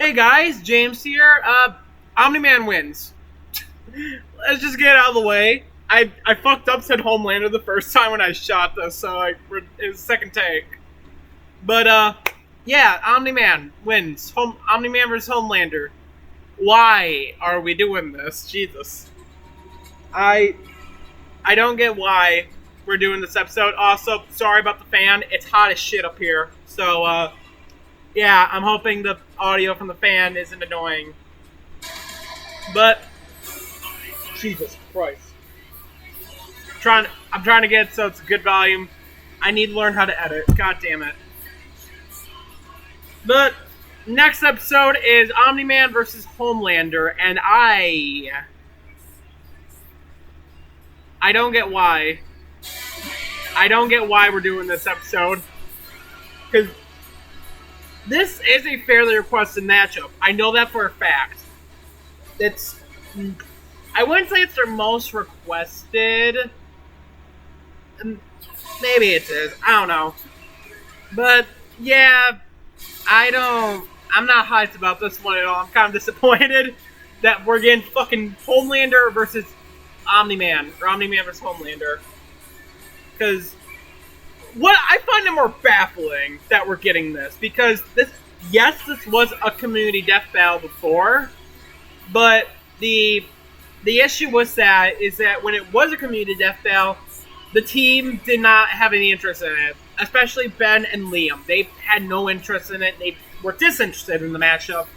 Hey guys, James here. Omni-Man wins. Let's just get it out of the way. I fucked up, said Homelander the first time when I shot this, so it was second take. But yeah, Omni-Man wins. Omni-Man versus Homelander. Why are we doing this? Jesus. I don't get why we're doing this episode. Also, sorry about the fan. It's hot as shit up here. So, yeah, I'm hoping the audio from the fan isn't annoying. But Jesus Christ. I'm trying to get it so it's a good volume. I need to learn how to edit. God damn it. But next episode is Omni-Man versus Homelander, and I don't get why. I don't get why we're doing this episode. Because this is a fairly requested matchup. I know that for a fact. I wouldn't say it's their most requested. Maybe it is. I don't know. But, yeah, I'm not hyped about this one at all. I'm kind of disappointed that we're getting fucking Homelander versus Omni-Man. Or Omni-Man versus Homelander. Because what I find it more baffling that we're getting this. Because this was a community death battle before. But the issue with that is that when it was a community death battle, the team did not have any interest in it. Especially Ben and Liam. They had no interest in it. They were disinterested in the matchup.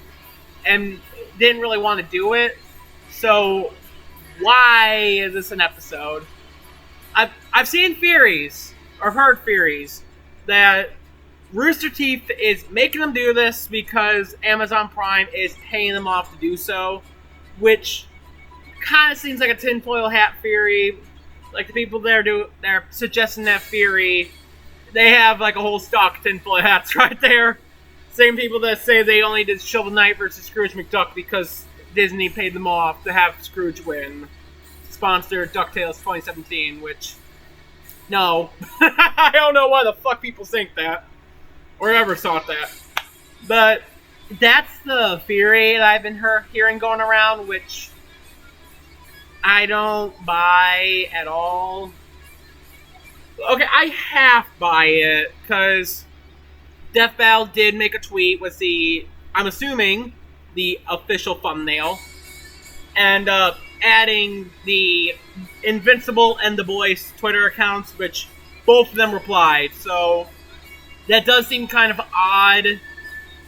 And didn't really want to do it. So, why is this an episode? I've seen theories, or heard theories, that Rooster Teeth is making them do this because Amazon Prime is paying them off to do so. Which kind of seems like a tinfoil hat theory. Like the people they're suggesting that theory, they have like a whole stock of tinfoil hats right there. Same people that say they only did Shovel Knight versus Scrooge McDuck because Disney paid them off to have Scrooge win. Sponsor DuckTales 2017, which, no. I don't know why the fuck people think that. Or ever thought that. But that's the theory that I've been hearing going around, which I don't buy at all. Okay, I half buy it, because Death Battle did make a tweet with I'm assuming, the official thumbnail, and adding the Invincible and The Boys Twitter accounts, which both of them replied, so that does seem kind of odd,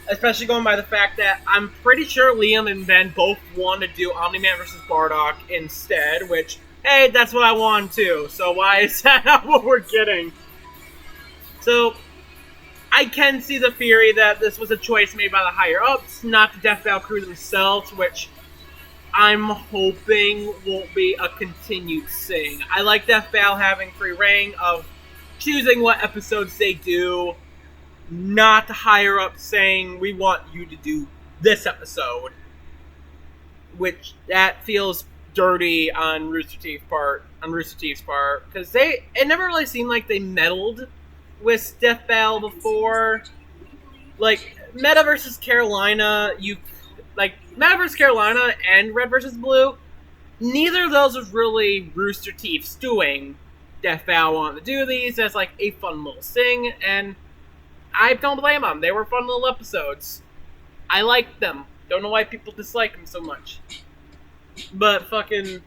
especially going by the fact that I'm pretty sure Liam and Ben both want to do Omni-Man vs. Bardock instead, which, hey, that's what I want too, so why is that not what we're getting? So, I can see the theory that this was a choice made by the higher-ups, not the Death Battle crew themselves, which I'm hoping won't be a continued thing. I like Death Battle having free reign of choosing what episodes they do, not the higher up saying, we want you to do this episode. Which, that feels dirty on Rooster Teeth's part. Because it never really seemed like they meddled with Death Battle before. Like, Meta vs. Carolina, Meta vs. Carolina and Red vs. Blue, neither of those was really Rooster Teeth's doing. Death Battle wanted to do these as like a fun little thing, and I don't blame them. They were fun little episodes. I liked them. Don't know why people dislike them so much. But fucking,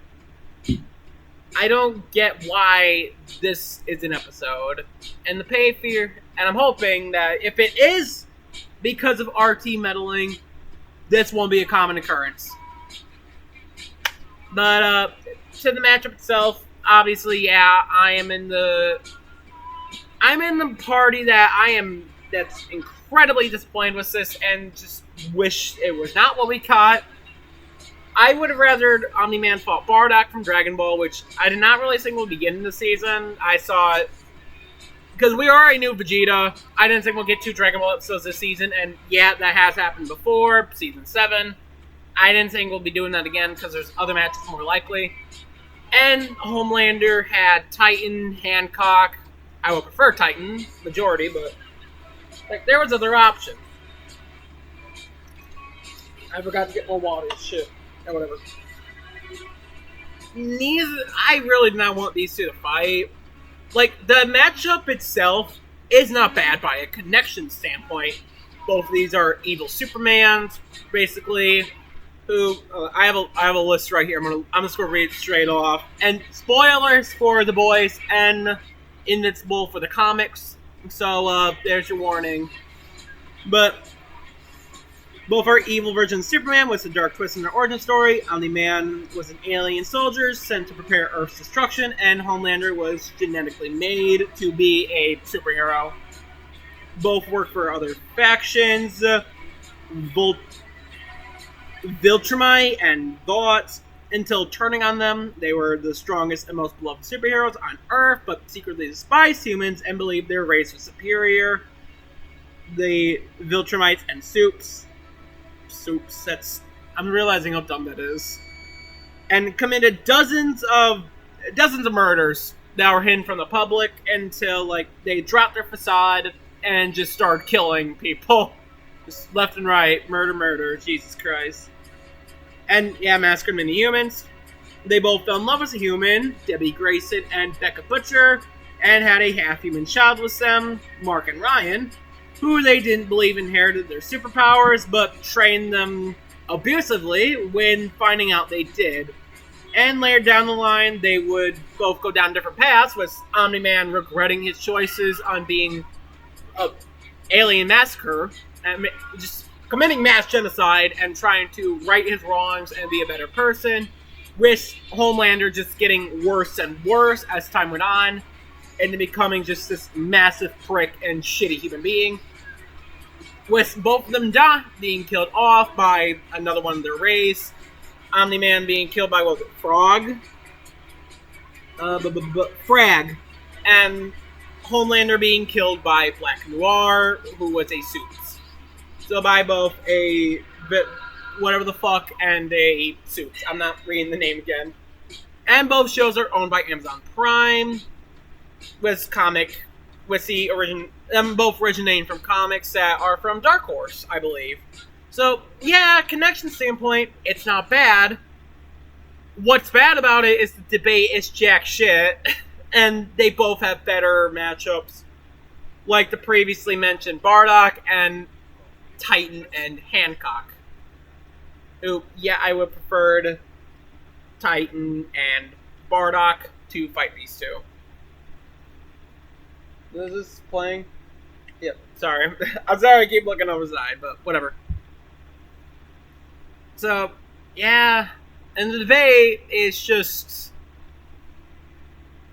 I don't get why this is an episode. And the pay fear, and I'm hoping that if it is because of RT meddling, this won't be a common occurrence. But, to the matchup itself, obviously, yeah, I'm in the party that's incredibly disappointed with this and just wish it was not what we caught. I would have rather Omni-Man fought Bardock from Dragon Ball, which I did not really think would begin in the season. I saw it because we already knew Vegeta. I didn't think we'll get 2 Dragon Ball episodes this season, and yeah, that has happened before, season 7. I didn't think we'll be doing that again because there's other matches more likely. And Homelander had Titan, Hancock. I would prefer Titan, majority, but like there was other options. I forgot to get more water. Shit. Yeah, whatever. I really did not want these two to fight. Like, the matchup itself is not bad by a connection standpoint. Both of these are evil Supermans, basically. Who I have a list right here. I'm just gonna read it straight off. And spoilers for the boys and Invincible for the comics. So there's your warning. But both are evil versions of Superman with a dark twist in their origin story. Omni-Man was an alien soldier sent to prepare Earth's destruction, and Homelander was genetically made to be a superhero. Both work for other factions, Viltrumite and Vought. Until turning on them, they were the strongest and most beloved superheroes on Earth, but secretly despised humans and believed their race was superior. The Viltrumites and Soups, I'm realizing how dumb that is. And committed dozens of murders that were hidden from the public until they dropped their facade and just started killing people. Just left and right, murder, Jesus Christ. And yeah, massacred many humans. They both fell in love with a human, Debbie Grayson and Becca Butcher, and had a half-human child with them, Mark and Ryan, who they didn't believe inherited their superpowers, but trained them abusively when finding out they did. And later down the line, they would both go down different paths, with Omni-Man regretting his choices on being an alien massacre, and just committing mass genocide and trying to right his wrongs and be a better person, with Homelander just getting worse and worse as time went on, and becoming just this massive prick and shitty human being. With both of them being killed off by another one of their race. Omni-Man being killed by, Frog? Frag. And Homelander being killed by Black Noir, who was a Suits. So by both a whatever the fuck and a Suits. I'm not reading the name again. And both shows are owned by Amazon Prime. With the both originating from comics that are from Dark Horse, I believe. So, yeah, connection standpoint, it's not bad. What's bad about it is the debate is jack shit, and they both have better matchups, like the previously mentioned Bardock and Titan and Hancock. Who, yeah, I would prefer Titan and Bardock to fight these two. Is this playing? Yep, sorry. I'm sorry I keep looking over the side, but whatever. So, yeah. And the debate is just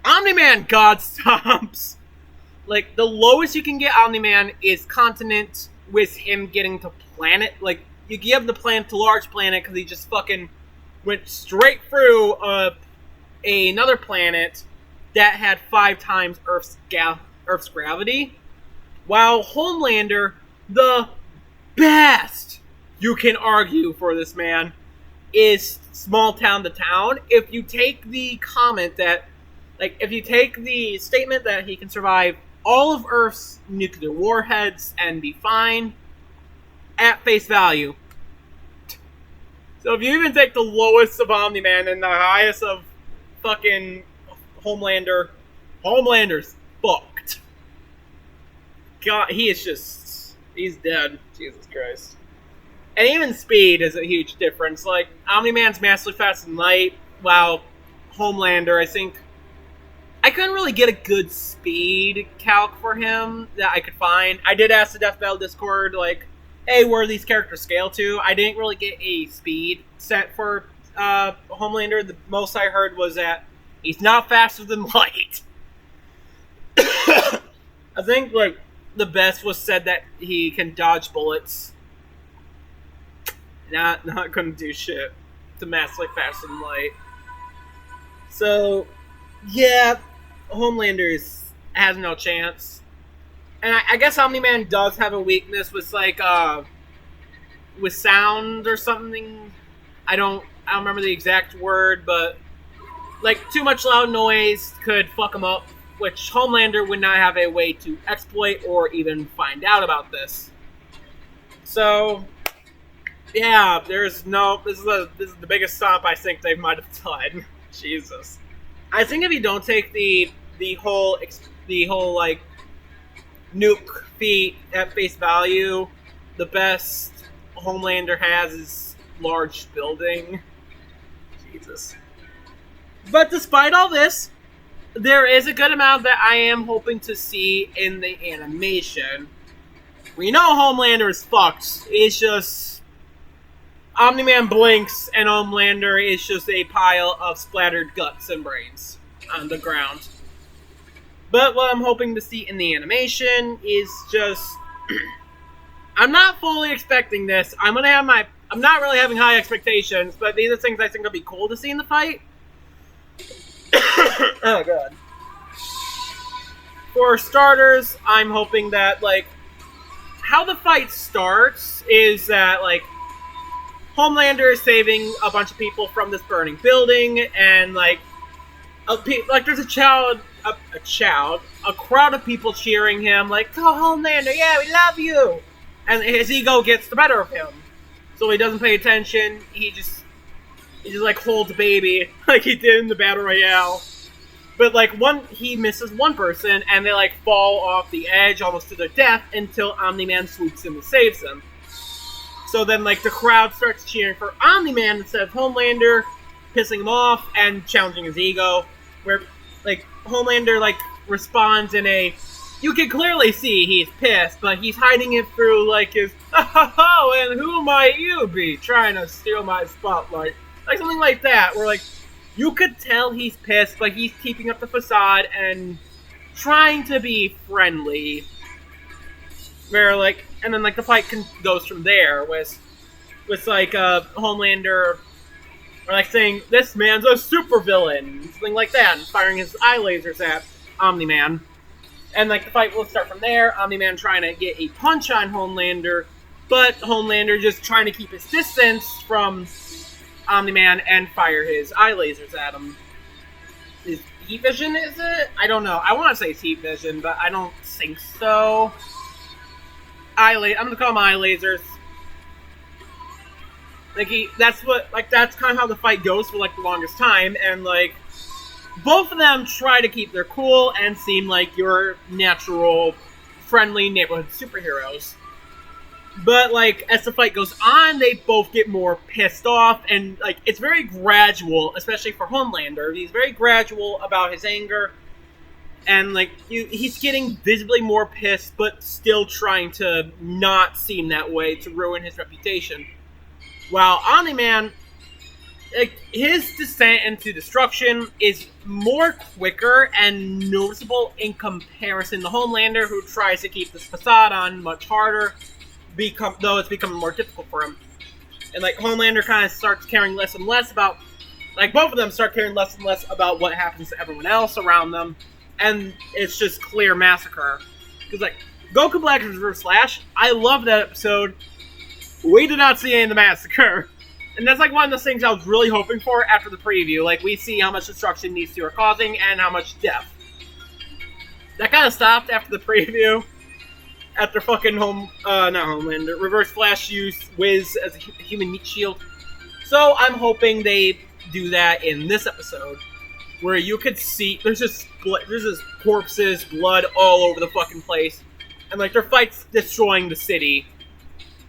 Omni-Man God stomps. Like, the lowest you can get Omni-Man is continent with him getting to planet. Like, you give the planet to large planet because he just fucking went straight through another planet that had 5 times Earth's gravity, while Homelander, the best you can argue for this man, is small town to town. If you take the comment that, if you take the statement that he can survive all of Earth's nuclear warheads and be fine, at face value. So if you even take the lowest of Omni-Man and the highest of fucking Homelander, Homelander's fucked. God, he's dead. Jesus Christ. And even speed is a huge difference. Like, Omni-Man's massively fast and light, while Homelander, I couldn't really get a good speed calc for him that I could find. I did ask the Death Battle Discord, hey, where are these characters scale to? I didn't really get a speed set for Homelander. The most I heard was that he's not faster than light. I think, the best was said that he can dodge bullets. Not gonna do shit to massively faster than light. So, yeah, Homelander has no chance. And I guess Omni-Man does have a weakness with, with sound or something. I don't remember the exact word, but, too much loud noise could fuck him up, which Homelander would not have a way to exploit or even find out about this. So, Yeah, there's no. This is the biggest stomp I think they might have done. Jesus. I think if you don't take the whole like nuke feat at face value, the best Homelander has is large building. Jesus. But despite all this, there is a good amount that I am hoping to see in the animation. We know Homelander is fucked. It's just Omni-Man blinks and Homelander is just a pile of splattered guts and brains on the ground. But what I'm hoping to see in the animation is just I'm not fully expecting this. I'm not really having high expectations, but these are things I think will be cool to see in the fight. Oh god. For starters, I'm hoping that like how the fight starts is that like Homelander is saving a bunch of people from this burning building, and like there's a crowd of people cheering him, like, "Go Homelander, yeah, we love you," and his ego gets the better of him, so he doesn't pay attention. He just like holds baby like he did in the battle royale. But like he misses one person, and they like fall off the edge almost to their death until Omni-Man swoops in and saves them. So then like the crowd starts cheering for Omni-Man instead of Homelander, pissing him off and challenging his ego. Where like Homelander like responds in a, you can clearly see he's pissed, but he's hiding it through like his oh, and who might you be trying to steal my spotlight, like something like that, where like you could tell he's pissed, but he's keeping up the facade and trying to be friendly. Where like, and then like the fight goes from there with like Homelander, or like saying this man's a supervillain, something like that, and firing his eye lasers at Omni-Man. And like the fight will start from there. Omni-Man trying to get a punch on Homelander, but Homelander just trying to keep his distance from Omni-Man and fire his eye lasers at him. Is heat vision, is it? I don't know. I want to say it's heat vision, but I don't think so. I'm gonna call them eye lasers. Like that's kind of how the fight goes for like the longest time, and like both of them try to keep their cool and seem like your natural, friendly neighborhood superheroes. But like as the fight goes on, they both get more pissed off, and like it's very gradual, especially for Homelander. He's very gradual about his anger, and like he's getting visibly more pissed, but still trying to not seem that way to ruin his reputation. While Omni-Man, like his descent into destruction is more quicker and noticeable in comparison to Homelander, who tries to keep this facade on much harder. Though it's becoming more difficult for him. And like Homelander kind of starts caring less and less about, like both of them start caring less and less about what happens to everyone else around them, and it's just clear massacre. Because like Goku Black vs. Flash, I love that episode. We did not see any of the massacre, and that's like one of the things I was really hoping for after the preview. Like we see how much destruction these two are causing and how much death. That kind of stopped after the preview. After fucking not Homelander, Reverse Flash used Wiz as a human meat shield. So I'm hoping they do that in this episode, where you could see there's just corpses, blood all over the fucking place, and like their fights destroying the city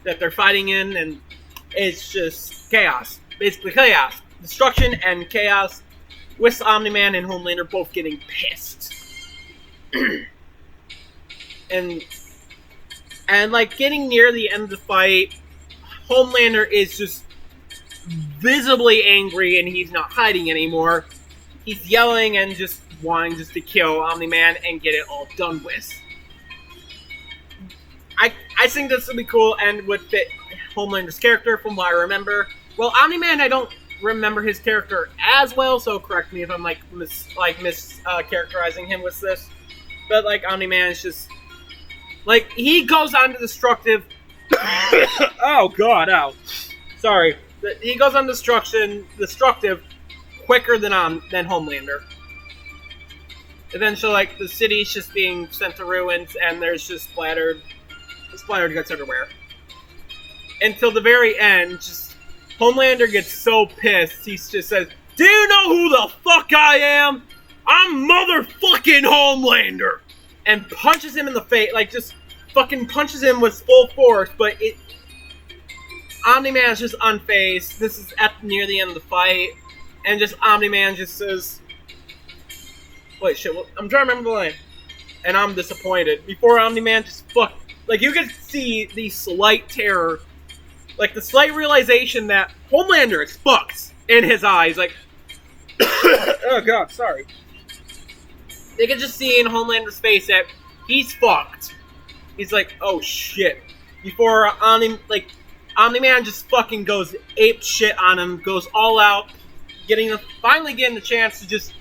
that they're fighting in, and it's just chaos, basically chaos, destruction and chaos, with Omni-Man and Homelander both getting pissed, And like getting near the end of the fight, Homelander is just visibly angry, and he's not hiding anymore. He's yelling and just wanting just to kill Omni-Man and get it all done with. I think this would be cool and would fit Homelander's character from what I remember. Well, Omni-Man, I don't remember his character as well, so correct me if I'm like characterizing him with this. But like Omni-Man is just like he goes on to destructive. Oh god, ow. Sorry. He goes on destructive quicker than Homelander. Eventually, like the city's just being sent to ruins, and there's just splattered guts everywhere. until the very end. Just Homelander gets so pissed, he just says, "Do you know who the fuck I am? I'm motherfucking Homelander!" And punches him in the face, like just fucking punches him with full force, but Omni-Man is just unfazed. This is near the end of the fight, and just Omni-Man just says, wait, shit, I'm trying to remember the line. And I'm disappointed. Before Omni-Man just like you could see the slight terror, like the slight realization that Homelander is fucked in his eyes, like, oh god, sorry. They could just see in Homelander's face that he's fucked. He's like, oh shit. Before Omni-Man just fucking goes ape shit on him, goes all out, finally getting the chance to just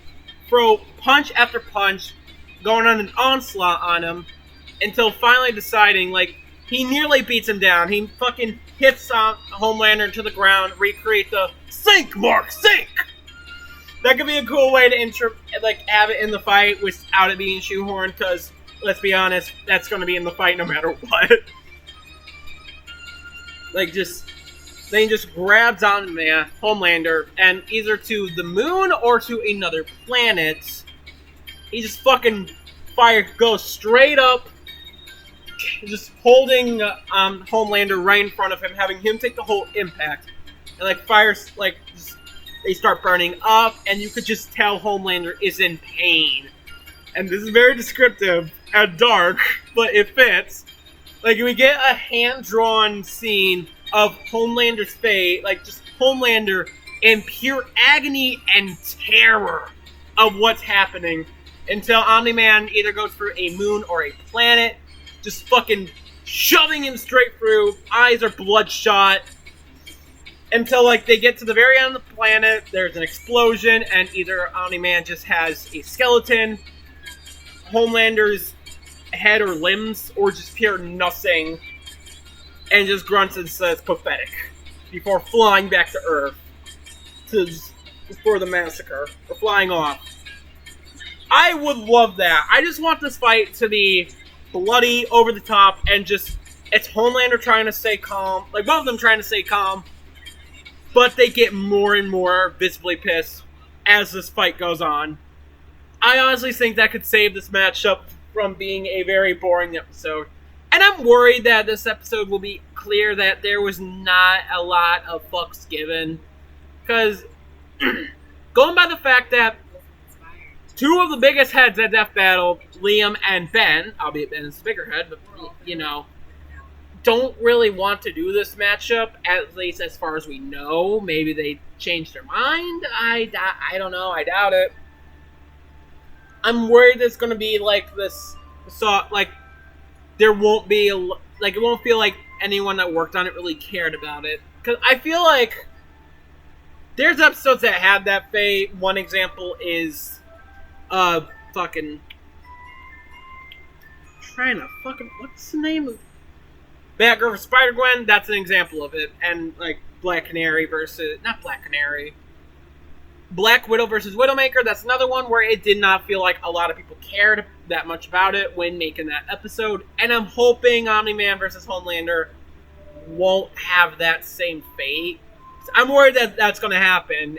throw punch after punch, going on an onslaught on him, until finally deciding, like, he nearly beats him down. He fucking hits Homelander to the ground, recreate the sink, Mark, sink! That could be a cool way to have it in the fight without it being shoehorned, because, let's be honest, that's going to be in the fight no matter what. Then he just grabs on Homelander, and either to the moon or to another planet, he just fucking goes straight up, just holding Homelander right in front of him, having him take the whole impact, and fires, they start burning up, and you could just tell Homelander is in pain. And this is very descriptive and dark, but it fits. We get a hand-drawn scene of Homelander's face, just Homelander in pure agony and terror of what's happening, until Omni-Man either goes through a moon or a planet, just fucking shoving him straight through, eyes are bloodshot, until they get to the very end of the planet, there's an explosion, and either Omni-Man just has a skeleton, Homelander's head or limbs, or just pure nothing, and just grunts and says pathetic, before flying back to Earth for the massacre, or flying off. I would love that. I just want this fight to be bloody, over the top, and just, it's Homelander trying to stay calm, both of them trying to stay calm, but they get more and more visibly pissed as this fight goes on. I honestly think that could save this matchup from being a very boring episode. And I'm worried that this episode will be clear that there was not a lot of fucks given. Because, going by the fact that two of the biggest heads at Death Battle, Liam and Ben, albeit Ben's the bigger head, but, don't really want to do this matchup, at least as far as we know. Maybe they changed their mind? I don't know, I doubt it. I'm worried it's going to be this, there won't be, it won't feel like anyone that worked on it really cared about it. Because I feel like there's episodes that have that fate. One example is, what's the name of Batgirl vs. Spider-Gwen? That's an example of it. And, Black Widow versus Widowmaker, that's another one where it did not feel like a lot of people cared that much about it when making that episode. And I'm hoping Omni-Man versus Homelander won't have that same fate. I'm worried that that's going to happen.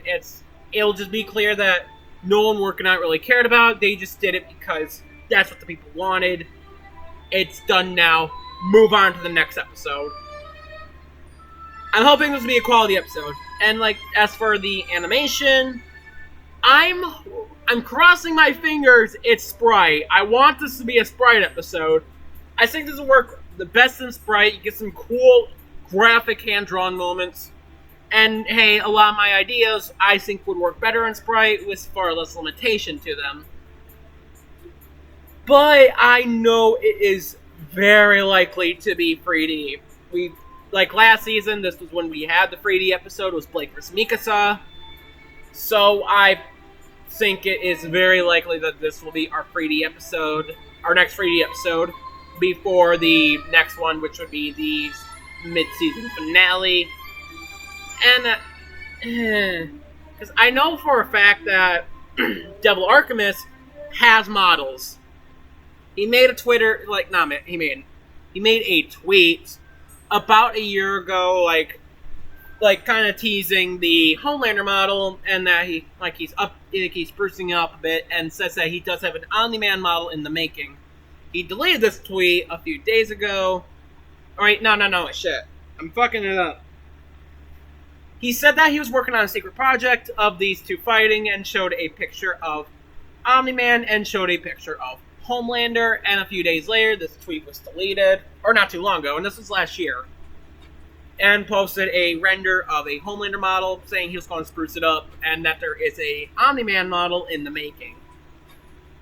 It'll just be clear that no one working on it really cared about it. They just did it because that's what the people wanted. It's done now. Move on to the next episode. I'm hoping this will be a quality episode. And as for the animation, I'm crossing my fingers it's Sprite. I want this to be a Sprite episode. I think this will work the best in Sprite. You get some cool graphic hand-drawn moments. And hey, a lot of my ideas I think would work better in Sprite with far less limitation to them. But I know it is very likely to be 3D. Last season, this was when we had the 3D episode, was Blake vs. Mikasa. So I think it is very likely that this will be our 3D episode, our next 3D episode, before the next one, which would be the mid-season finale. And, because I know for a fact that Devil Archimist has models. He made a Twitter, he made a tweet about a year ago, like kind of teasing the Homelander model, and that he's sprucing up a bit, and says that he does have an Omni-Man model in the making. He deleted this tweet a few days ago. Alright, no, shit. I'm fucking it up. He said that he was working on a secret project of these two fighting, and showed a picture of Omni-Man and showed a picture of Homelander, and a few days later, this tweet was deleted, or not too long ago, and this was last year, and posted a render of a Homelander model, saying he was going to spruce it up, and that there is a Omni-Man model in the making.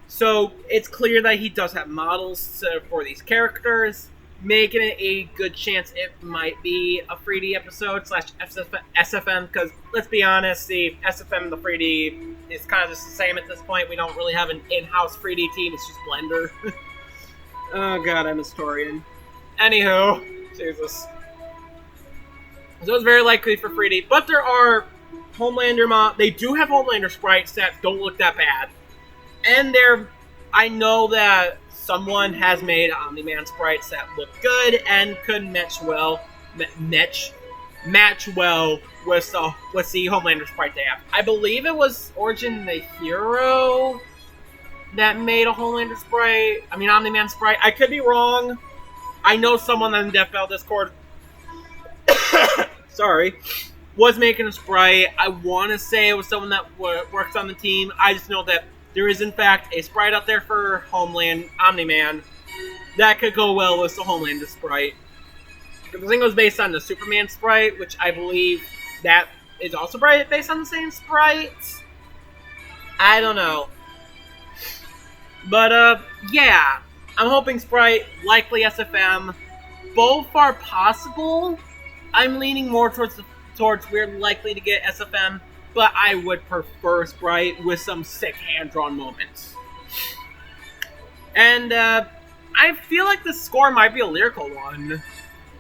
So, it's clear that he does have models for these characters, making it a good chance it might be a 3D episode slash SFM, because let's be honest, the SFM and the 3D is kind of just the same at this point. We don't really have an in-house 3D team, it's just Blender. Oh god, I'm a historian. Anywho, Jesus. So it's very likely for 3D, but there are Homelander they do have Homelander sprites that don't look that bad. And I know that someone has made Omni-Man sprites that look good and could match well with the Homelander sprite they have. I believe it was Origin the Hero that made a Homelander sprite. I mean, Omni-Man sprite. I could be wrong. I know someone on the Death Bell Discord was making a sprite. I want to say it was someone that works on the team. I just know that there is, in fact, a sprite out there for Omni-Man that could go well with the Homelander sprite. The thing was based on the Superman sprite, which I believe that is also based on the same sprite. I don't know. But, yeah. I'm hoping sprite, likely SFM. Both are possible. I'm leaning more towards we're likely to get SFM, but I would prefer sprite with some sick hand-drawn moments. And, I feel like the score might be a lyrical one.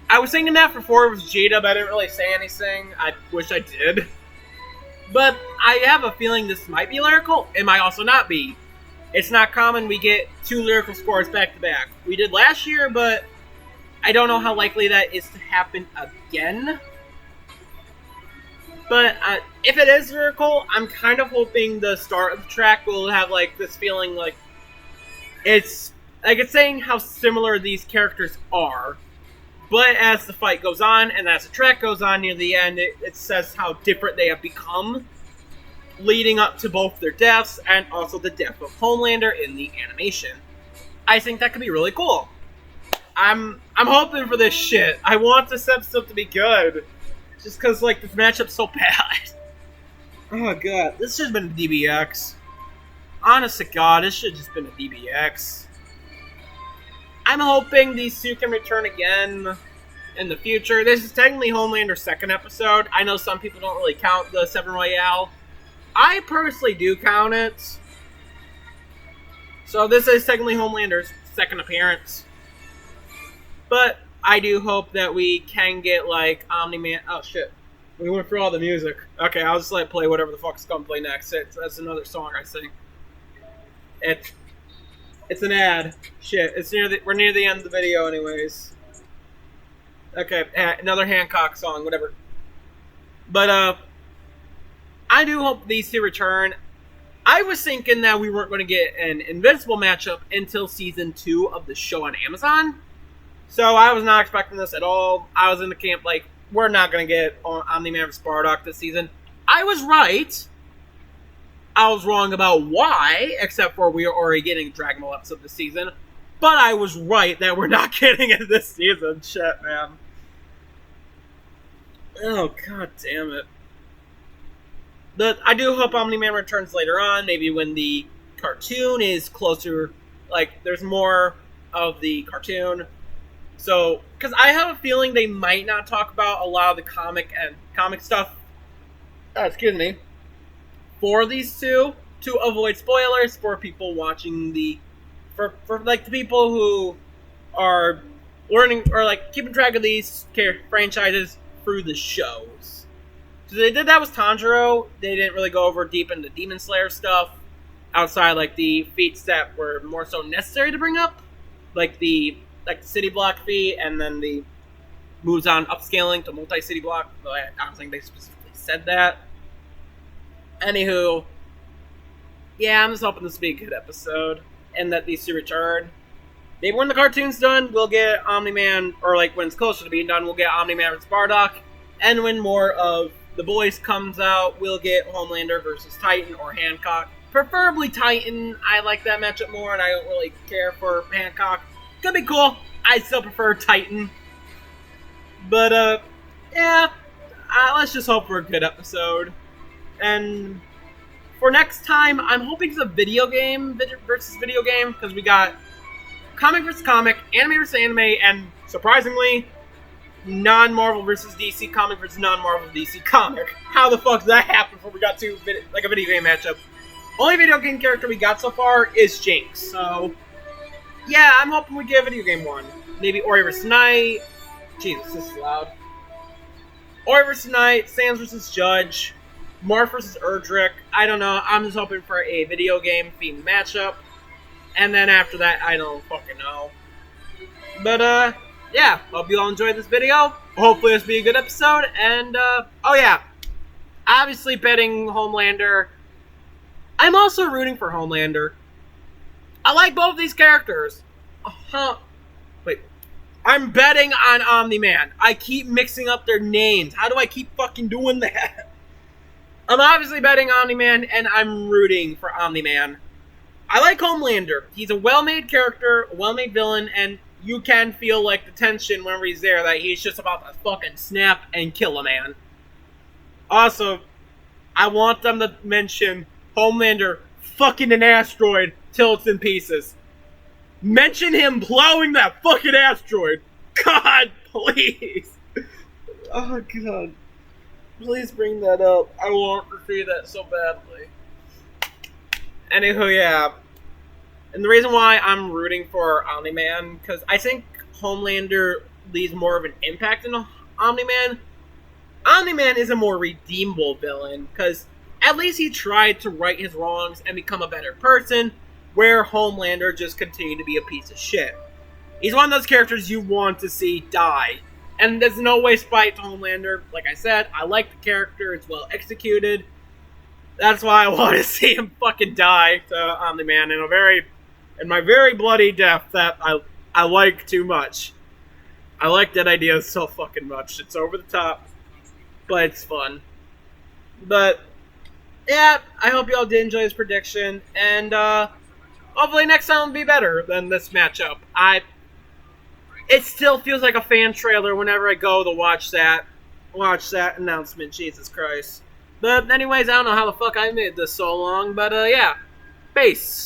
I was thinking that before it was Jada, but I didn't really say anything. I wish I did. But I have a feeling this might be lyrical. It might also not be. It's not common we get two lyrical scores back-to-back. We did last year, but I don't know how likely that is to happen again. But if it is lyrical, I'm kind of hoping the start of the track will have like this feeling like it's saying how similar these characters are. But as the fight goes on, and as the track goes on near the end, it says how different they have become, leading up to both their deaths, and also the death of Homelander in the animation. I think that could be really cool. I'm hoping for this shit. I want this episode to be good. Just because, like, this matchup's so bad. Oh, God. This should have been a DBX. Honest to God, this should have just been a DBX. I'm hoping these two can return again in the future. This is technically Homelander's second episode. I know some people don't really count the 7 Royale. I personally do count it. So this is technically Homelander's second appearance. But I do hope that we can get, like, Omni-Man. Oh, shit. We went through all the music. Okay, I'll just let play whatever the fuck's going to play next. That's another song, I think. It's an ad. Shit, we're near the end of the video anyways. Okay, another Hancock song, whatever. But, I do hope these two return. I was thinking that we weren't going to get an Invincible matchup until Season 2 of the show on Amazon. So I was not expecting this at all. I was in the camp like, we're not going to get Omni-Man vs. Bardock this season. I was right. I was wrong about why, except for we are already getting a Dragon Ball episode this season. But I was right that we're not getting it this season. Shit, man. Oh, god damn it. I do hope Omni-Man returns later on, maybe when the cartoon is closer, like, there's more of the cartoon. So, because I have a feeling they might not talk about a lot of the comic stuff, for these two, to avoid spoilers for people watching for like, the people who are learning, or, like, keeping track of these franchises through the shows. So they did that with Tanjiro. They didn't really go over deep into Demon Slayer stuff, outside, like, the feats that were more so necessary to bring up, like the City Block feat, and then the moves on upscaling to multi-city block, though I don't think they specifically said that. Anywho, yeah, I'm just hoping this will be a good episode, and that these two return. Maybe when the cartoon's done, we'll get Omni-Man, or like when it's closer to being done, we'll get Omni-Man versus Bardock, and when more of The Boys comes out, we'll get Homelander versus Titan or Hancock. Preferably Titan. I like that matchup more, and I don't really care for Hancock. Could be cool. I still prefer Titan. But, yeah. Let's just hope for a good episode. And for next time, I'm hoping it's a video game versus video game, because we got comic versus comic, anime versus anime, and surprisingly, non-Marvel versus DC comic versus non-Marvel DC comic. How the fuck did that happen before we got to like a video game matchup? Only video game character we got so far is Jinx. So, yeah, I'm hoping we get a video game one. Maybe Ori vs. Knight. Jesus, this is loud. Ori vs. Knight, Sans vs. Judge, Marth vs. Erdrick. I don't know. I'm just hoping for a video game themed matchup. And then after that, I don't fucking know. But, yeah, hope you all enjoyed this video. Hopefully this will be a good episode. And, oh yeah, obviously betting Homelander. I'm also rooting for Homelander. I like both these characters. Wait. I'm betting on Omni-Man. I keep mixing up their names. How do I keep fucking doing that? I'm obviously betting Omni-Man, and I'm rooting for Omni-Man. I like Homelander. He's a well-made character, a well-made villain, and you can feel like the tension whenever he's there, that he's just about to fucking snap and kill a man. Also, I want them to mention Homelander fucking an asteroid till it's in pieces. Mention him plowing that fucking asteroid. God, please. Oh, God. Please bring that up. I want to see that so badly. Anywho, yeah. And the reason why I'm rooting for Omni-Man, because I think Homelander leaves more of an impact than Omni-Man. Omni-Man is a more redeemable villain, because at least he tried to right his wrongs and become a better person, where Homelander just continued to be a piece of shit. He's one of those characters you want to see die. And there's no way spite to Homelander. Like I said, I like the character, it's well executed. That's why I want to see him fucking die to Omni-Man in my very bloody death that I like too much. I like that idea so fucking much. It's over the top, but it's fun. But, yeah, I hope you all did enjoy this prediction, and hopefully next time will be better than this matchup. It still feels like a fan trailer whenever I go to watch that announcement, Jesus Christ. But anyways, I don't know how the fuck I made this so long, but yeah, peace.